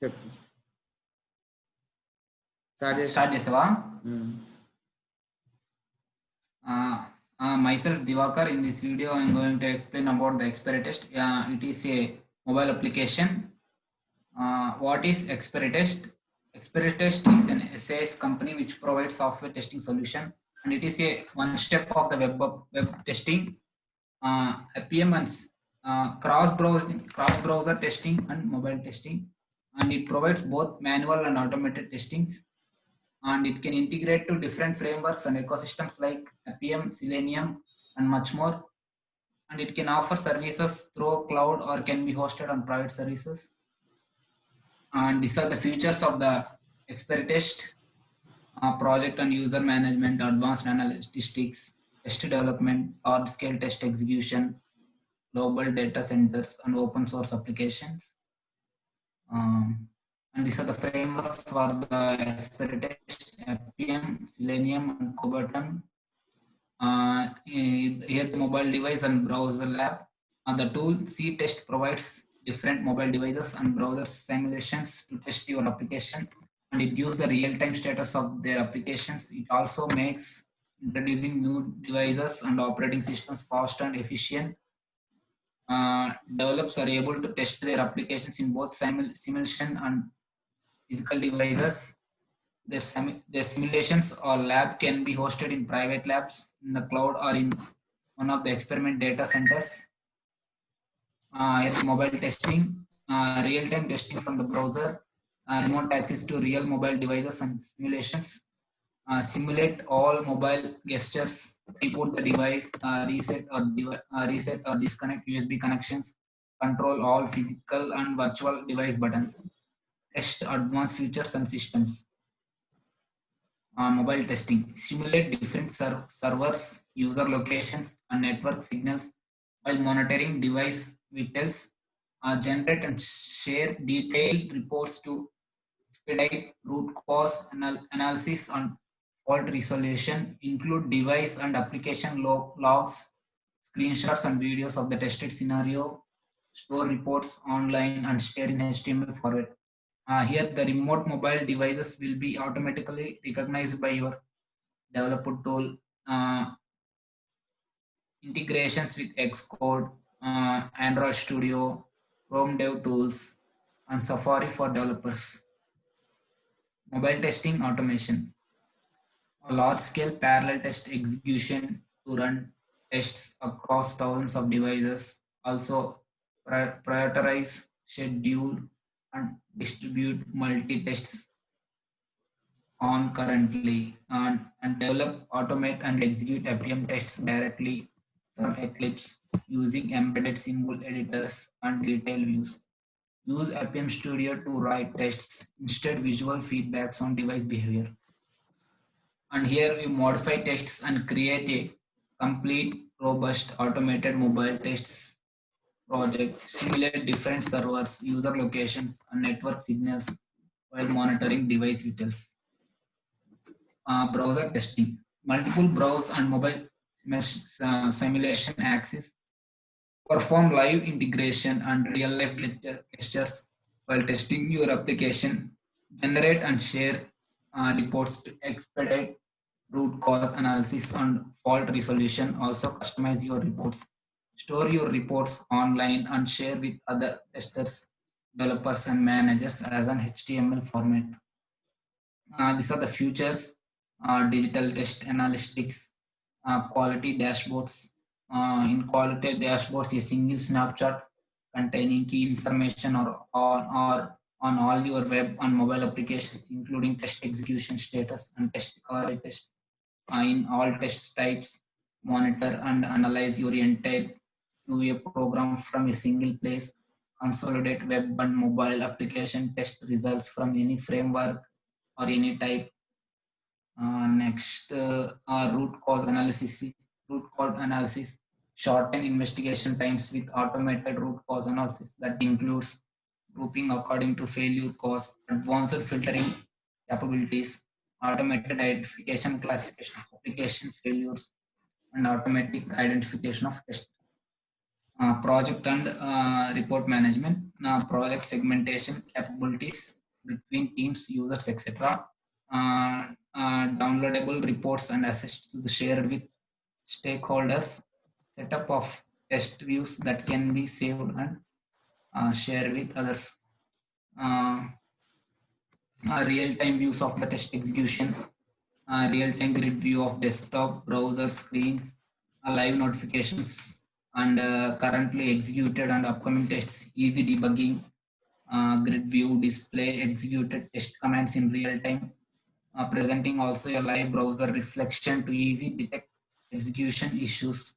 చెప్పు స్టార్ట్ చేసి స్టార్ట్ చేసావా? Myself Divakar. In this video I am going to explain about the Expiry Test. It is a mobile application. What is Expiry Test? Expiry Test is an SaaS company which provides software testing solution, and it is a one step of the web testing, APM and cross browser testing and mobile testing, and it provides both manual and automated testings, and it can integrate to different frameworks and ecosystems like APM, Selenium, and much more. And it can offer services through cloud or can be hosted on private services. And these are the features of the Expiry Test: project and user management, advanced analytics, test development, large-scale test execution, global data centers, and open source applications. And these are the frameworks for the Expiry Test: APM, Selenium, and Kubernetes. Here the mobile device and browser lab. The tool C-Test provides different mobile devices and browser simulations to test your application, and it gives the real-time status of their applications. It also makes introducing new devices and operating systems fast and efficient. Developers are able to test their applications in both simulation and physical devices. Their simulations or lab can be hosted in private labs, in the cloud, or in one of the experiment data centers. Mobile testing, real-time testing from the browser, remote access to real mobile devices and simulations. Simulate all mobile gestures, reboot the device, reset or disconnect USB connections, control all physical and virtual device buttons, test advanced features and systems. Mobile testing, simulate different servers, user locations, and network signals while monitoring device vitals. Generate and share detailed reports to expedite root cause analysis and fault resolution. Include device and application logs, screenshots and videos of the tested scenario. Store reports online and share in HTML format. Here the remote mobile devices will be automatically recognized by your developer tool. Integrations with Xcode, Android Studio, Chrome Dev Tools, and Safari for developers. Mobile testing automation, a large-scale parallel test execution to run tests across thousands of devices. Also prioritize, schedule, and distribute multi-tests concurrently, and develop, automate, and execute APM tests directly from Eclipse using embedded symbol editors and detail views. Use APM Studio to write tests instead visual feedbacks on device behavior. And here we modify tests and create a complete, robust, automated mobile tests project. Simulate different servers, user locations, and network signals while monitoring device vitals. Browser testing, multiple browse and mobile simulation access. Perform live integration and real-life gestures while testing your application. Generate and share reports to expedite root cause analysis and fault resolution. Also customize your reports. Store your reports online and share with other testers, developers, and managers as an HTML format. These are the futures: digital test analytics, quality dashboards. In quality dashboards, a single snapshot containing key information on all your web and mobile applications, including test execution status and test quality tests. In all test types, monitor and analyze your entire QA program from a single place. Consolidate web and mobile application test results from any framework or any type. Next, root cause analysis. Root cause analysis, shorten investigation times with automated root cause analysis that includes grouping according to failure cause, advanced filtering capabilities, automated identification classification of application failures, and automatic identification of test. project and report management, project segmentation capabilities between teams, users, etc. Downloadable reports and assets to the shared with stakeholders, setup of test views that can be saved and shared with others, uh, real-time views of the test execution, real-time grid view of desktop, browser screens, live notifications, and currently executed and upcoming tests, easy debugging, grid view display executed test commands in real time, presenting also a live browser reflection to easy detect execution issues,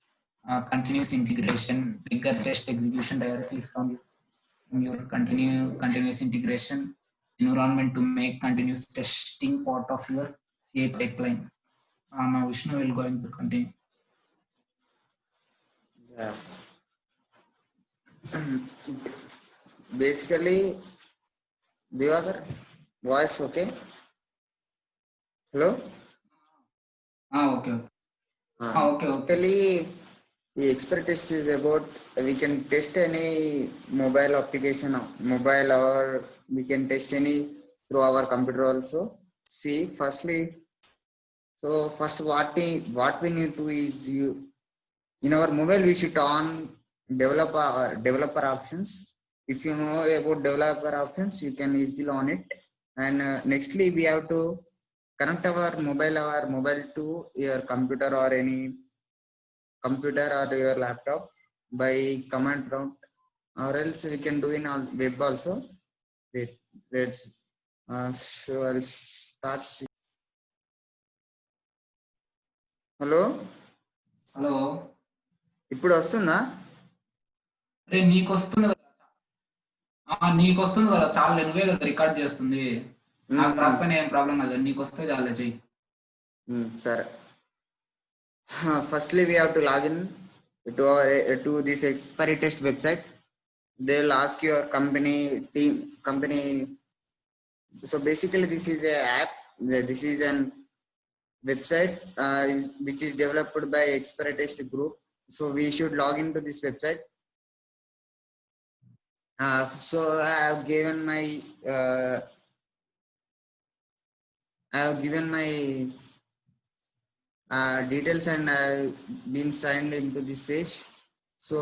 continuous integration, trigger test execution directly from your continuous integration environment to make continuous testing part of your CI pipeline. Now Vishnu will going to continue. Yeah. Basically, the other voice, okay? Hello? Okay. Okay. Basically, the expert test is about we can test any mobile application, mobile, or we can test any through our computer also. See, firstly, so first what we need to is in our mobile we should on developer options. If you know about developer options, you can easily on it. And nextly we have to connect our mobile to your computer or any computer or your laptop by command prompt, or else we can do in our web also. Wait, let's so I'll start. Hello hello, ఇప్పుడు వస్తుందా? అరే నీకు వస్తుంది కదా, నీకు వస్తుంది కదా, చాలా నువ్వే కదా రికార్డ్ చేస్తుంది. నాకు రాకపోయినా ఏం ప్రాబ్లం కదా, నీకు వస్తే చాలా చెయ్యి. సరే. Firstly, we have to log in to this expiry test website. They will ask your company. So basically, this is a app. This is an website which is developed by expiry test group. So we should log into this website. So I have given my details and been signed into this page. So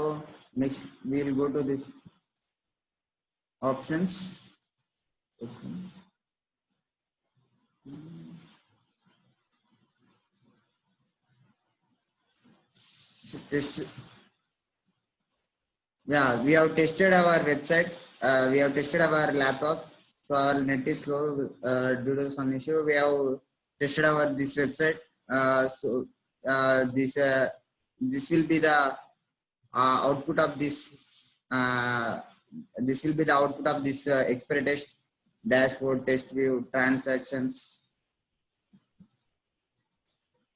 next we will go to this options. Okay. Yeah, we have tested our website. We have tested our laptop. So our net is slow due to some issue. We have tested our this website. So this will be the output of this. This will be the output of this expiry test dashboard, test view, transactions.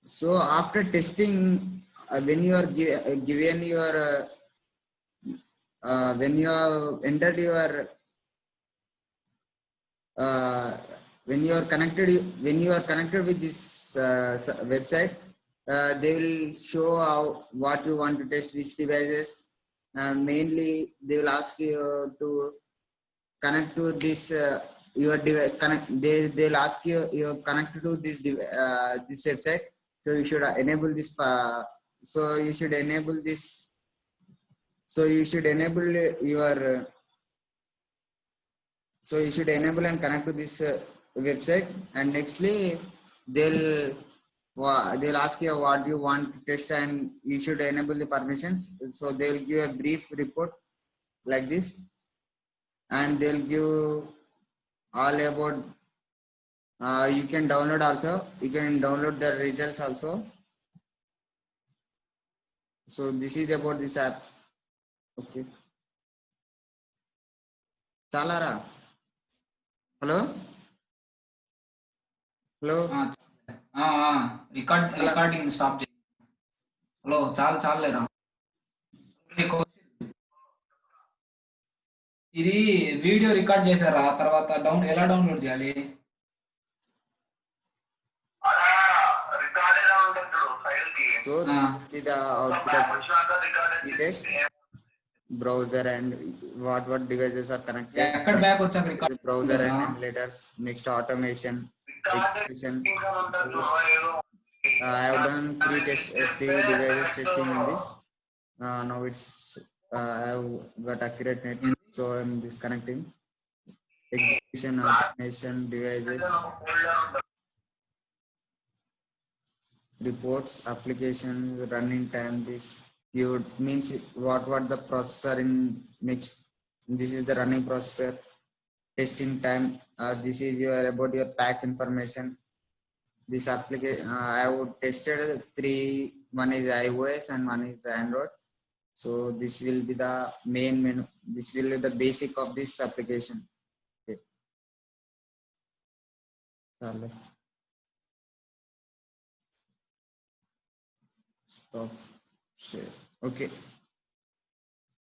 So after testing, when you are given your when you have entered your when you are connected with this website, they will show what you want to test, which devices. Mainly they will ask you to connect to this your device. They'll ask you connect to this this website. So you should enable this. So you should enable this. So you should enable your. So you should enable and connect to this website, and nextly they'll ask you what you want to test, and you should enable the permissions. So they will give a brief report like this, and they'll give all about. You can download also. You can download the results also. So this is about this app. Okay. Chalara. Hello. Hello. Recording stop చేయి. Hello, చాలు లేరా. ఇది video record చేశారా, తర్వాత ఎలా download చేయాలి? So this is the output of this test. browser and what devices are connected. ఎక్కడ back వచ్చాక రికార్డ్ The browser కదా. and emulators. Next automation, execution. I have done three devices testing in this. Now it's I have got accurate net, so I'm disconnecting. Execution, automation, devices, reports, applications, running time. This you means what the processor in next. This is the running processor. Testing time. This is your about your pack information. This application I would tested three. One is iOS and one is Android. So this will be the main menu. This will be the basic of this application. Okay. Stop share. Okay.